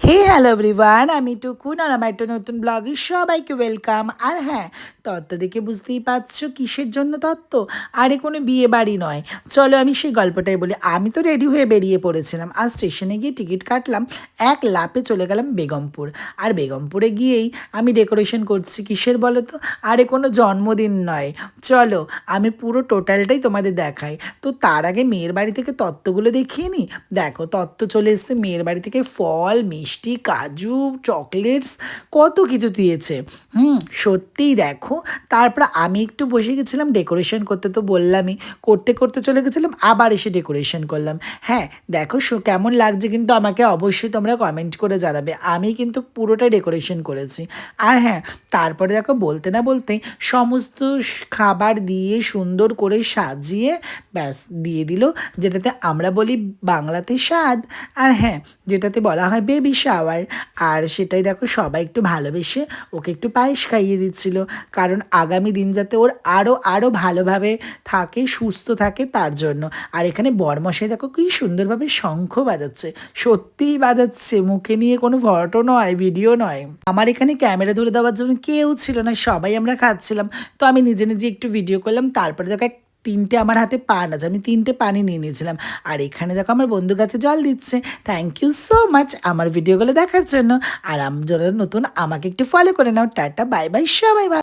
হে hello everyone, আমি টুকুন আর আমার একটা নতুন ব্লগে সবাইকে ওয়েলকাম। আর হ্যাঁ, তত্ত্ব দেখে বুঝতেই পারছো কিসের জন্য তত্ত্ব। আরে কোনো বিয়ে বাড়ি নয়। চলো আমি সেই গল্পটাই বলি। আমি তো রেডি হয়ে বেরিয়ে পড়েছিলাম। আর স্টেশনে গিয়ে টিকিট কাটলাম, এক লাপে চলে গেলাম বেগমপুর। আর বেগমপুরে গিয়েই আমি ডেকোরেশন করছি কিসের বলো তো। আরে কোনো জন্মদিন নয়। চলো আমি পুরো টোটালটাই তোমাদের দেখাই। তো তার আগে মেয়ের বাড়ি থেকে তত্ত্বগুলো দেখিয়ে নিই। দেখো তত্ত্ব চলে এসছে মেয়ের বাড়ি থেকে, ফল মিষ্টি কাজু চকলেটস কত কিছু দিয়েছে। সত্যিই দেখো। তারপর আমি একটু বসে গেছিলাম ডেকোরেশন করতে, তো বললামই করতে করতে চলে গেছিলাম, আবার এসে ডেকোরেশন করলাম। হ্যাঁ দেখো কেমন লাগছে কিন্তু আমাকে অবশ্যই তোমরা কমেন্ট করে জানাবে। আমি কিন্তু পুরোটাই ডেকোরেশন করেছি। আর হ্যাঁ, তারপরে দেখো বলতে না বলতেই সমস্ত খাবার দিয়ে সুন্দর করে সাজিয়ে ব্যাস দিয়ে দিল, যেটাতে আমরা বলি বাংলাতে স্বাদ, আর হ্যাঁ যেটাতে বলা হয় বেবি শাওয়ার। আর সেটাই দেখো সবাই একটু ভালোবেসে ওকে একটু পায়েস খাইয়ে দিচ্ছিল, কারণ আগামী দিন যাতে ওর আরও আরও ভালোভাবে থাকে, সুস্থ থাকে তার জন্য। আর এখানে বরমশাই দেখো কি সুন্দরভাবে শঙ্খ বাজাচ্ছে, সত্যিই বাজাচ্ছে, মুখে নিয়ে কোনো ফটো নয় ভিডিও নয়। আমার এখানে ক্যামেরা ধরে দেওয়ার জন্য কেউ ছিল না, সবাই আমরা খাচ্ছিলাম। তো আমি নিজে নিজে একটু ভিডিও করলাম। তারপরে দেখো তিনটে আমার হাতে পান আছে, আমি তিনটে পানি নিয়ে নিয়েছিলাম। আর এখানে দেখো আমার বন্ধু গাছে জল দিচ্ছে। থ্যাংক ইউ সো মাচ আমার ভিডিওগুলো দেখার জন্য। আর যারা নতুন আমাকে একটু ফলো করে নাও। টাটা বাই বাই, সবাই ভালো।